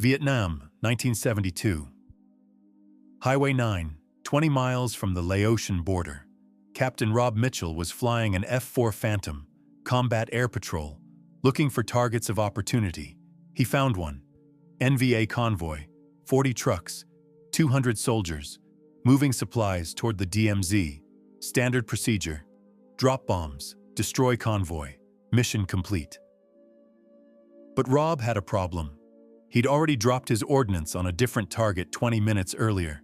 Vietnam, 1972. Highway 9, 20 miles from the Laotian border. Captain Rob Mitchell was flying an F-4 Phantom, combat air patrol, looking for targets of opportunity. He found one. NVA Convoy, 40 trucks, 200 soldiers, moving supplies toward the DMZ. Standard procedure: drop bombs, destroy convoy, mission complete. But Rob had a problem. He'd already dropped his ordnance on a different target 20 minutes earlier.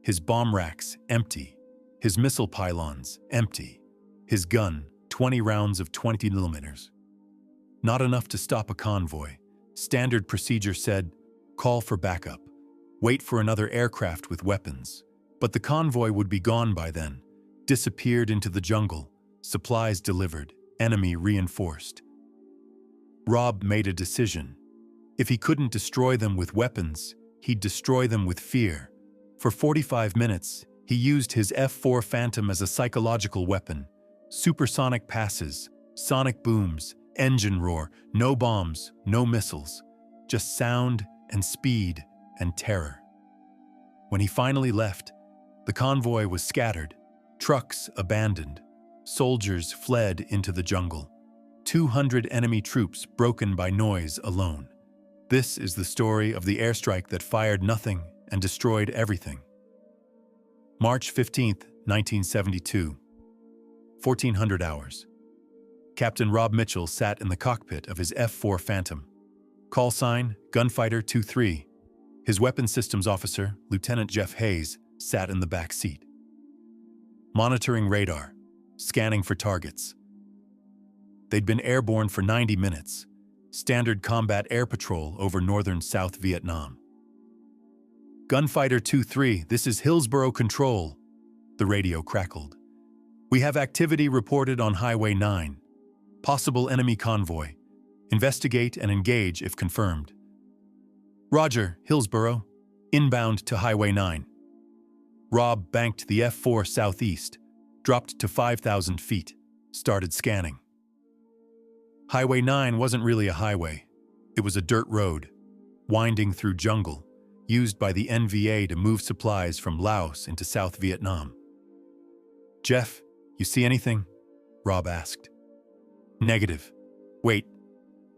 His bomb racks empty, his missile pylons empty, his gun 20 rounds of 20 millimeters. Not enough to stop a convoy. Standard procedure said, call for backup, wait for another aircraft with weapons. But the convoy would be gone by then, disappeared into the jungle, supplies delivered, enemy reinforced. Rob made a decision. If he couldn't destroy them with weapons, he'd destroy them with fear. For 45 minutes, he used his F-4 Phantom as a psychological weapon. Supersonic passes, sonic booms, engine roar, no bombs, no missiles, just sound and speed and terror. When he finally left, the convoy was scattered, trucks abandoned, soldiers fled into the jungle. 200 enemy troops broken by noise alone. This is the story of the airstrike that fired nothing and destroyed everything. March 15, 1972. 1400 hours. Captain Rob Mitchell sat in the cockpit of his F-4 Phantom. Call sign, Gunfighter 23. His weapons systems officer, Lieutenant Jeff Hayes, sat in the back seat. Monitoring radar, scanning for targets. They'd been airborne for 90 minutes. Standard combat air patrol over northern South Vietnam. Gunfighter 2-3, this is Hillsborough Control. The radio crackled. We have activity reported on Highway 9. Possible enemy convoy. Investigate and engage if confirmed. Roger, Hillsborough. Inbound to Highway 9. Rob banked the F-4 southeast, dropped to 5,000 feet, started scanning. Highway 9 wasn't really a highway. It was a dirt road, winding through jungle, used by the NVA to move supplies from Laos into South Vietnam. Jeff, you see anything? Rob asked. Negative. Wait,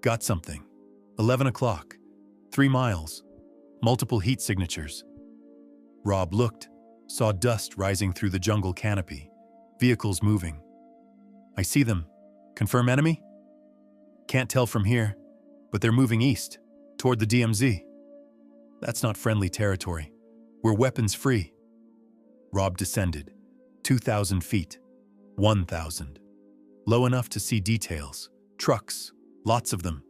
got something. 11 o'clock, 3 miles, multiple heat signatures. Rob looked, saw dust rising through the jungle canopy, vehicles moving. I see them. Confirm enemy? Can't tell from here, but they're moving east, toward the DMZ. That's not friendly territory. We're weapons free. Rob descended, 2,000 feet, 1,000. Low enough to see details, trucks, lots of them,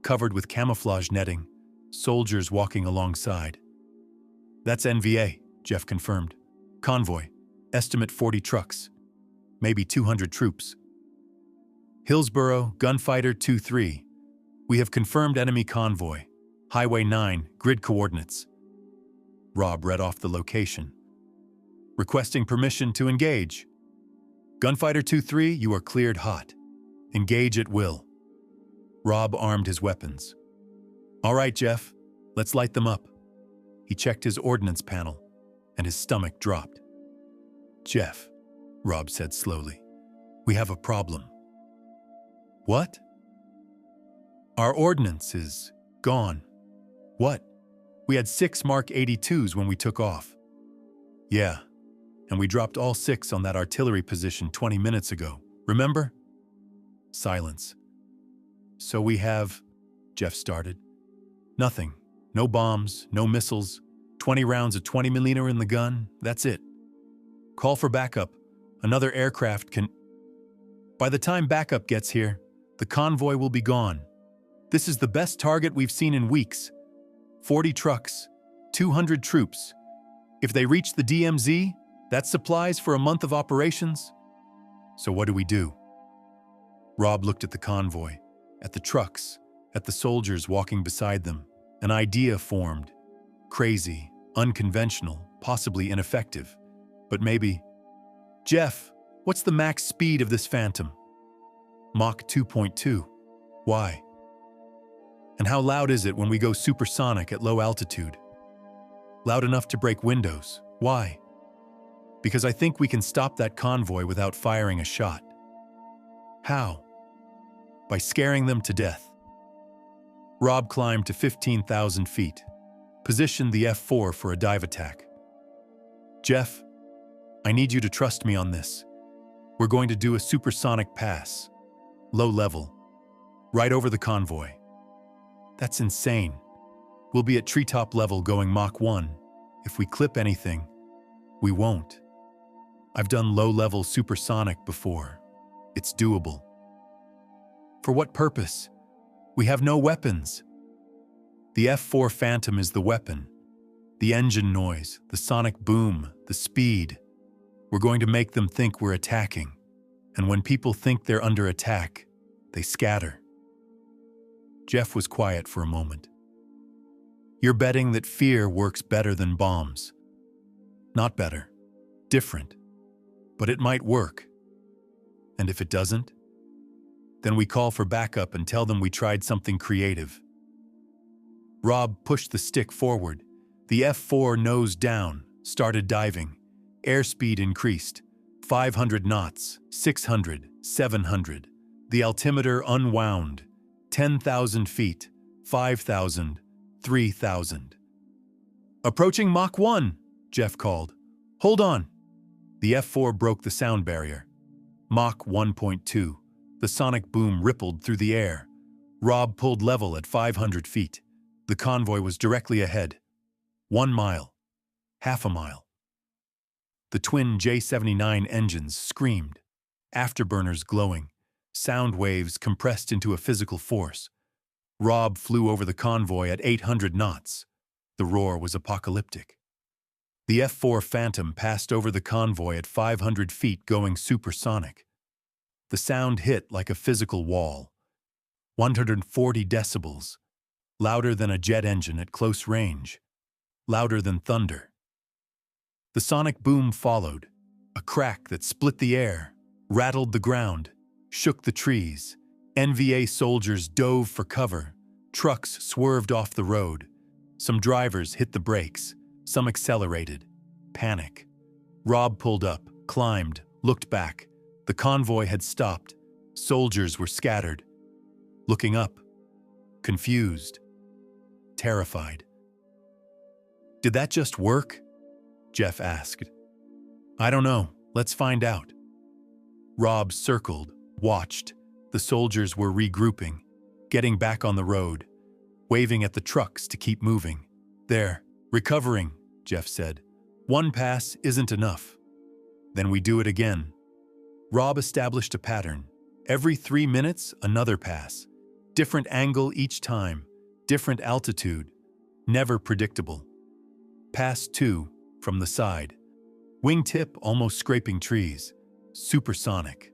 covered with camouflage netting, soldiers walking alongside. That's NVA, Jeff confirmed. Convoy, estimate 40 trucks, maybe 200 troops. Hillsborough, Gunfighter 2-3. We have confirmed enemy convoy. Highway 9, grid coordinates. Rob read off the location. Requesting permission to engage. Gunfighter 2-3, you are cleared hot. Engage at will. Rob armed his weapons. All right, Jeff, let's light them up. He checked his ordnance panel, and his stomach dropped. Jeff, Rob said slowly, we have a problem. What? Our ordnance is gone. What? We had 6 Mark 82s when we took off. Yeah, and we dropped all 6 on that artillery position 20 minutes ago. Remember? Silence. So we have, Jeff started. Nothing. No bombs, no missiles, 20 rounds of 20mm in the gun, that's it. Call for backup. Another aircraft can... By the time backup gets here, the convoy will be gone. This is the best target we've seen in weeks. 40 trucks, 200 troops. If they reach the DMZ, that's supplies for a month of operations. So what do? Rob looked at the convoy, at the trucks, at the soldiers walking beside them. An idea formed. Crazy, unconventional, possibly ineffective. But maybe... Jeff, what's the max speed of this Phantom? Mach 2.2. Why? And how loud is it when we go supersonic at low altitude? Loud enough to break windows. Why? Because I think we can stop that convoy without firing a shot. How? By scaring them to death. Rob climbed to 15,000 feet, positioned the F-4 for a dive attack. Jeff, I need you to trust me on this. We're going to do a supersonic pass, low level, right over the convoy. That's insane. We'll be at treetop level going Mach 1. If we clip anything, we won't. I've done low-level supersonic before. It's doable. For what purpose? We have no weapons. The F-4 Phantom is the weapon. The engine noise, the sonic boom, the speed. We're going to make them think we're attacking. And when people think they're under attack, they scatter. Jeff was quiet for a moment. You're betting that fear works better than bombs. Not better. Different. But it might work. And if it doesn't, then we call for backup and tell them we tried something creative. Rob pushed the stick forward. The F-4 nosed down, started diving. Airspeed increased. 500 knots, 600, 700. The altimeter unwound. 10,000 feet, 5,000, 3,000. Approaching Mach 1, Jeff called. Hold on. The F-4 broke the sound barrier. Mach 1.2. The sonic boom rippled through the air. Rob pulled level at 500 feet. The convoy was directly ahead. 1 mile. Half a mile. The twin J-79 engines screamed. Afterburners glowing. Sound waves compressed into a physical force. Rob flew over the convoy at 800 knots. The roar was apocalyptic. The F-4 Phantom passed over the convoy at 500 feet going supersonic. The sound hit like a physical wall. 140 decibels. Louder than a jet engine at close range. Louder than thunder. The sonic boom followed. A crack that split the air, rattled the ground, shook the trees. NVA soldiers dove for cover. Trucks swerved off the road. Some drivers hit the brakes. Some accelerated. Panic. Rob pulled up, climbed, looked back. The convoy had stopped. Soldiers were scattered. Looking up. Confused. Terrified. Did that just work? Jeff asked. I don't know. Let's find out. Rob circled, watched. The soldiers were regrouping, getting back on the road, waving at the trucks to keep moving. There, recovering, Jeff said. One pass isn't enough. Then we do it again. Rob established a pattern. Every 3 minutes, another pass. Different angle each time, different altitude, never predictable. Pass 2, from the side. Wingtip almost scraping trees. Supersonic.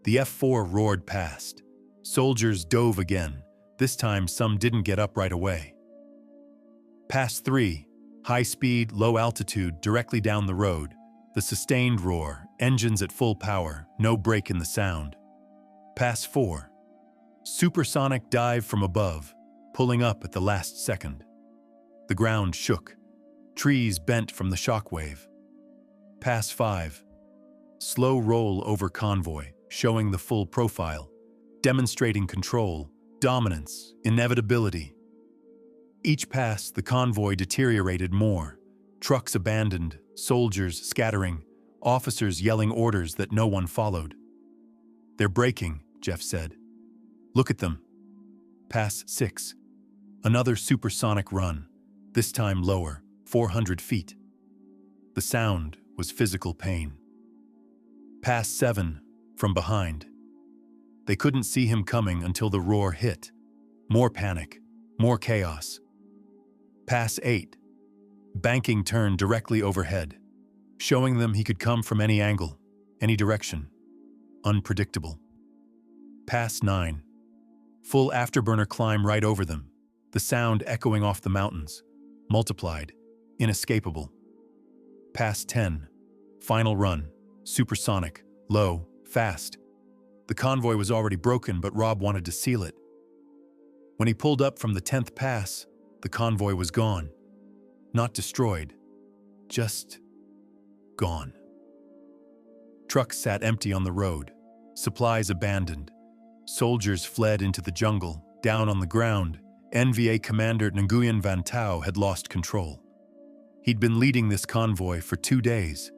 The F-4 roared past. Soldiers dove again. This time some didn't get up right away. Pass 3, high speed, low altitude, directly down the road. The sustained roar, engines at full power, no break in the sound. Pass 4, supersonic dive from above, pulling up at the last second. The ground shook. Trees bent from the shockwave. Pass 5, slow roll over convoy, showing the full profile, demonstrating control, dominance, inevitability. Each pass, the convoy deteriorated more. Trucks abandoned, soldiers scattering, officers yelling orders that no one followed. They're braking, Jeff said. Look at them. Pass 6. Another supersonic run, this time lower, 400 feet. The sound was physical pain. Pass 7, from behind. They couldn't see him coming until the roar hit. More panic, more chaos. Pass 8. Banking turn directly overhead, showing them he could come from any angle, any direction. Unpredictable. Pass 9. Full afterburner climb right over them, the sound echoing off the mountains, multiplied, inescapable. Pass 10. Final run, supersonic, low, fast. The convoy was already broken, but Rob wanted to seal it. When he pulled up from the 10th pass, the convoy was gone. Not destroyed, just gone. Trucks sat empty on the road, supplies abandoned. Soldiers fled into the jungle. Down on the ground, NVA Commander Nguyen Van Tau had lost control. He'd been leading this convoy for 2 days.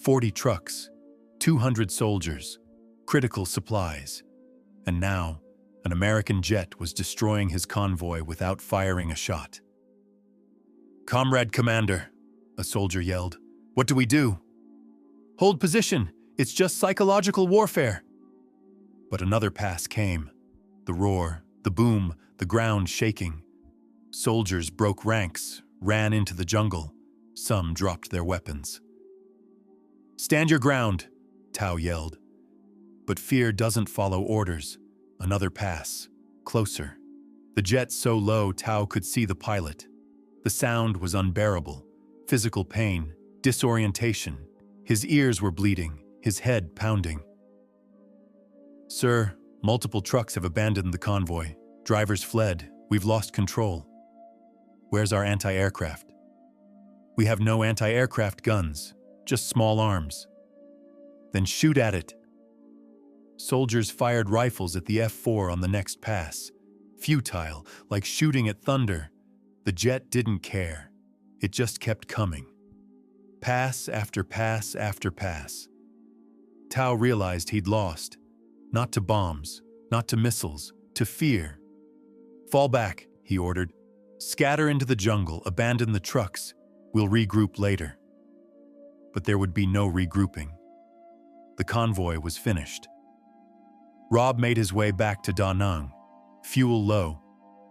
40 trucks, 200 soldiers, critical supplies. And now, an American jet was destroying his convoy without firing a shot. "Comrade Commander," a soldier yelled. "What do we do?" "Hold position. It's just psychological warfare." But another pass came. The roar, the boom, the ground shaking. Soldiers broke ranks, ran into the jungle. Some dropped their weapons. "Stand your ground," Tao yelled. But fear doesn't follow orders. Another pass, closer. The jet so low Tao could see the pilot. The sound was unbearable. Physical pain, disorientation. His ears were bleeding, his head pounding. "Sir, multiple trucks have abandoned the convoy. Drivers fled. We've lost control." "Where's our anti-aircraft?" "We have no anti-aircraft guns, just small arms." "Then shoot at it." Soldiers fired rifles at the F-4 on the next pass. Futile, like shooting at thunder. The jet didn't care. It just kept coming. Pass after pass after pass. Tao realized he'd lost. Not to bombs, not to missiles, to fear. "Fall back," he ordered. "Scatter into the jungle, abandon the trucks. We'll regroup later." But there would be no regrouping. The convoy was finished. Rob made his way back to Da Nang, fuel low,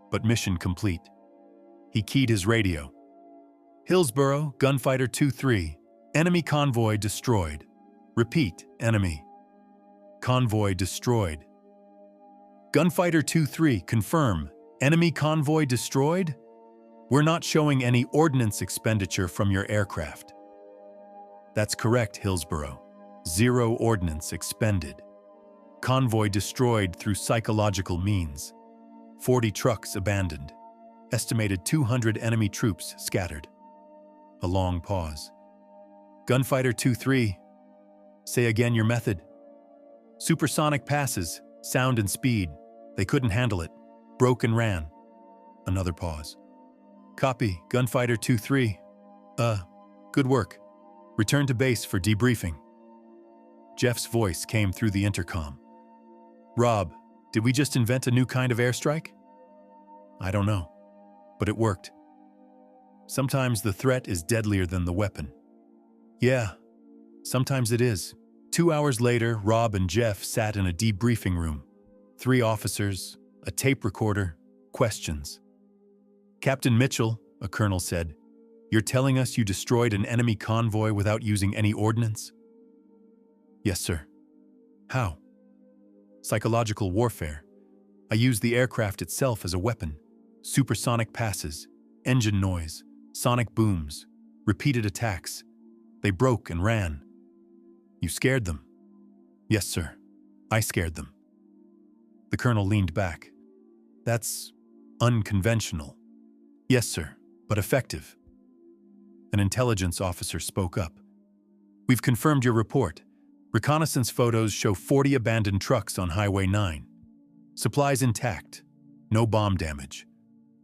but mission complete. He keyed his radio. "Hillsborough, Gunfighter 2-3, enemy convoy destroyed. Repeat, enemy. Convoy destroyed." "Gunfighter 2-3, confirm, enemy convoy destroyed? We're not showing any ordnance expenditure from your aircraft." "That's correct, Hillsborough. 0 ordnance expended. Convoy destroyed through psychological means. 40 trucks abandoned. Estimated 200 enemy troops scattered." A long pause. "Gunfighter 2-3, say again your method." "Supersonic passes, sound and speed. They couldn't handle it. Broke and ran." Another pause. "Copy, Gunfighter 2-3. Good work. Return to base for debriefing." Jeff's voice came through the intercom. "Rob, did we just invent a new kind of airstrike?" "I don't know, but it worked. Sometimes the threat is deadlier than the weapon." "Yeah, sometimes it is." 2 hours later, Rob and Jeff sat in a debriefing room. 3 officers, a tape recorder, questions. "Captain Mitchell," a colonel said, "you're telling us you destroyed an enemy convoy without using any ordnance?" "Yes, sir." "How?" "Psychological warfare. I used the aircraft itself as a weapon. Supersonic passes, engine noise, sonic booms, repeated attacks. They broke and ran." "You scared them?" "Yes, sir. I scared them." The colonel leaned back. "That's unconventional." "Yes, sir, but effective." An intelligence officer spoke up. "We've confirmed your report. Reconnaissance photos show 40 abandoned trucks on Highway 9. Supplies intact. No bomb damage.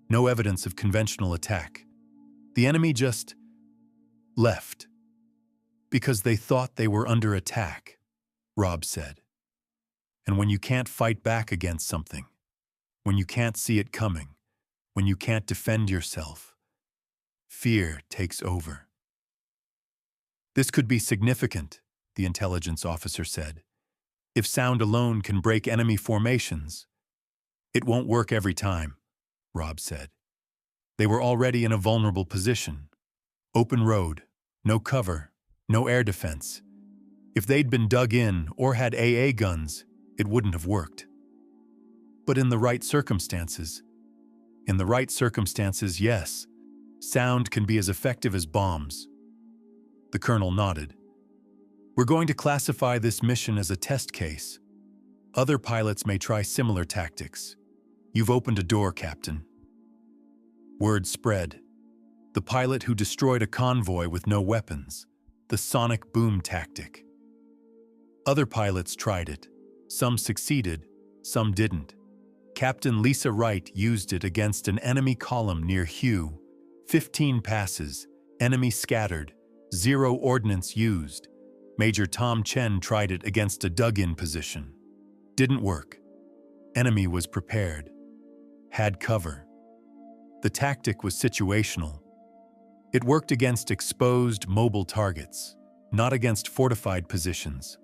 No evidence of conventional attack. The enemy just left. Because they thought they were under attack," Rob said. "And when you can't fight back against something, when you can't see it coming, when you can't defend yourself, fear takes over." "This could be significant," the intelligence officer said. "If sound alone can break enemy formations." "It won't work every time," Rob said. "They were already in a vulnerable position. Open road, no cover, no air defense. If they'd been dug in or had AA guns, it wouldn't have worked." "But in the right circumstances?" "In the right circumstances, yes. Sound can be as effective as bombs." The colonel nodded. "We're going to classify this mission as a test case. Other pilots may try similar tactics. "You've opened a door, Captain." Word spread. The pilot who destroyed a convoy with no weapons, the sonic boom tactic. Other pilots tried it. Some succeeded, some didn't. Captain Lisa Wright used it against an enemy column near Hue. 15 passes, enemy scattered, 0 ordnance used. Major Tom Chen tried it against a dug-in position. Didn't work. Enemy was prepared. Had cover. The tactic was situational. It worked against exposed, mobile targets, not against fortified positions.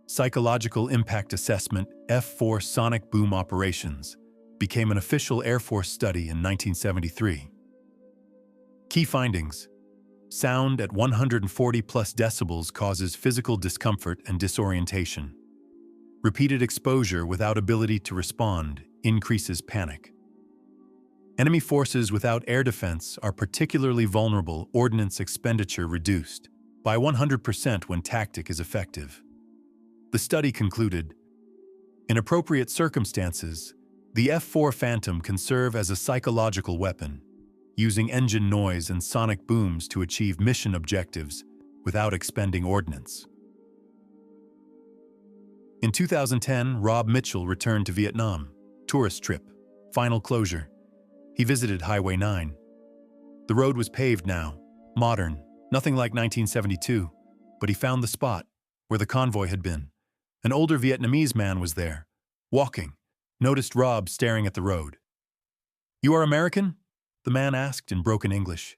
Psychological Impact Assessment F-4 Sonic Boom Operations became an official Air Force study in 1973. Key findings: sound at 140 plus decibels causes physical discomfort and disorientation. Repeated exposure without ability to respond increases panic. Enemy forces without air defense are particularly vulnerable. Ordnance expenditure reduced by 100% when tactic is effective. The study concluded, in appropriate circumstances, the F-4 Phantom can serve as a psychological weapon, using engine noise and sonic booms to achieve mission objectives without expending ordnance. In 2010, Rob Mitchell returned to Vietnam. Tourist trip. Final closure. He visited Highway 9. The road was paved now, modern, nothing like 1972, but he found the spot where the convoy had been. An older Vietnamese man was there, walking, noticed Rob staring at the road. "You are American?" the man asked in broken English.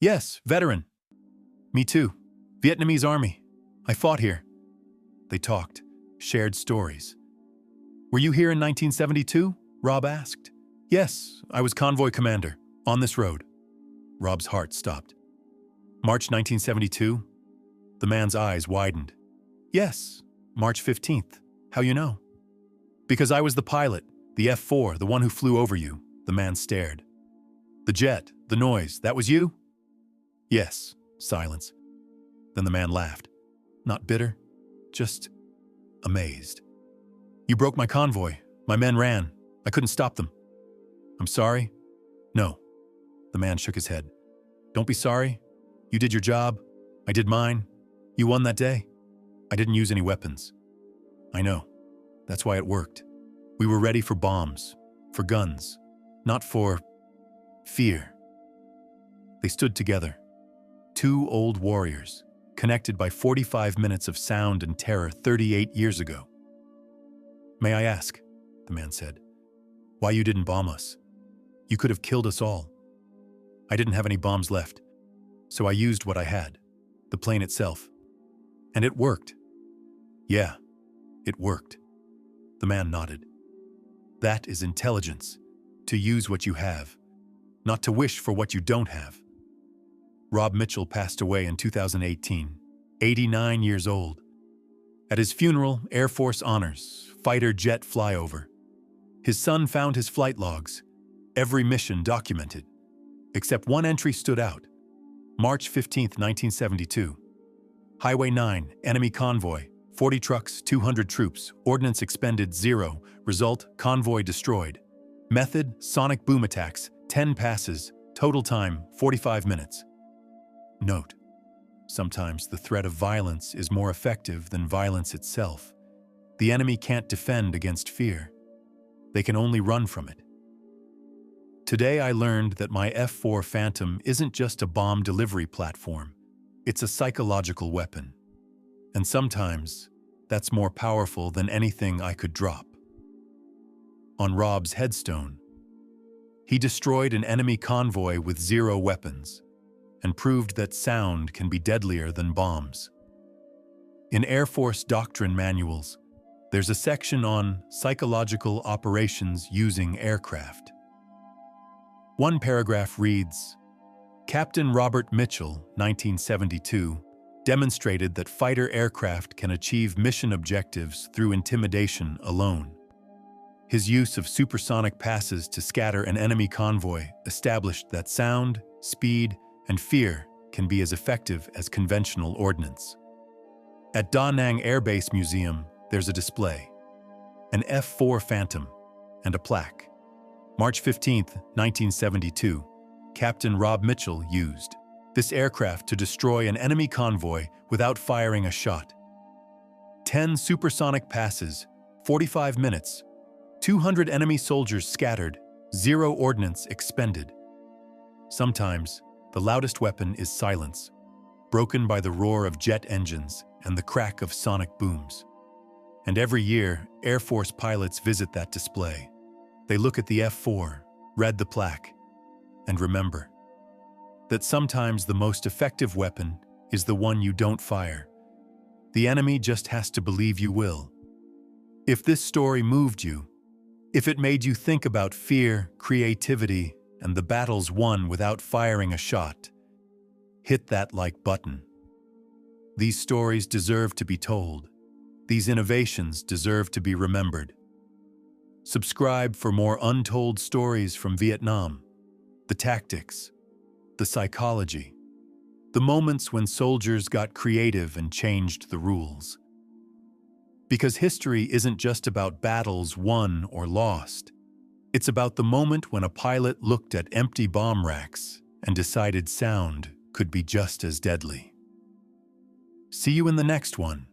"Yes, veteran." "Me too. Vietnamese Army. I fought here." They talked, shared stories. "Were you here in 1972? Rob asked. "Yes, I was convoy commander, on this road." Rob's heart stopped. "March 1972? The man's eyes widened. "Yes, March 15th. How you know?" "Because I was the pilot, the F-4, the one who flew over you." The man stared. "The jet, the noise, that was you?" "Yes." Silence. Then the man laughed. Not bitter, just amazed. "You broke my convoy. My men ran. I couldn't stop them." "I'm sorry?" "No." The man shook his head. "Don't be sorry. You did your job. I did mine. You won that day. I didn't use any weapons." "I know. That's why it worked. We were ready for bombs, for guns, not for fear." They stood together. Two old warriors, connected by 45 minutes of sound and terror 38 years ago. "May I ask," the man said, "why you didn't bomb us? You could have killed us all." "I didn't have any bombs left, so I used what I had, the plane itself. And it worked." "Yeah, it worked." The man nodded. "That is intelligence, to use what you have, not to wish for what you don't have." Rob Mitchell passed away in 2018, 89 years old. At his funeral, Air Force honors, fighter jet flyover. His son found his flight logs, every mission documented, except one entry stood out. March 15, 1972. Highway 9, enemy convoy, 40 trucks, 200 troops, ordnance expended 0, result, convoy destroyed. Method, sonic boom attacks, 10 passes, total time, 45 minutes. Note: sometimes the threat of violence is more effective than violence itself. The enemy can't defend against fear. They can only run from it. Today I learned that my F-4 Phantom isn't just a bomb delivery platform. It's a psychological weapon. And sometimes, that's more powerful than anything I could drop. On Rob's headstone, he destroyed an enemy convoy with 0 weapons and proved that sound can be deadlier than bombs. In Air Force doctrine manuals, there's a section on psychological operations using aircraft. One paragraph reads, Captain Robert Mitchell, 1972, demonstrated that fighter aircraft can achieve mission objectives through intimidation alone. His use of supersonic passes to scatter an enemy convoy established that sound, speed, and fear can be as effective as conventional ordnance. At Da Nang Air Base Museum, there's a display. An F-4 Phantom, and a plaque. March 15, 1972, Captain Rob Mitchell used this aircraft to destroy an enemy convoy without firing a shot. 10 supersonic passes, 45 minutes, 200 enemy soldiers scattered, 0 ordnance expended. Sometimes, the loudest weapon is silence, broken by the roar of jet engines and the crack of sonic booms. And every year, Air Force pilots visit that display. They look at the F-4, read the plaque, and remember that sometimes the most effective weapon is the one you don't fire. The enemy just has to believe you will. If this story moved you, if it made you think about fear, creativity, and the battles won without firing a shot, hit that like button. These stories deserve to be told. These innovations deserve to be remembered. Subscribe for more untold stories from Vietnam, the tactics, the psychology, the moments when soldiers got creative and changed the rules. Because history isn't just about battles won or lost. It's about the moment when a pilot looked at empty bomb racks and decided sound could be just as deadly. See you in the next one.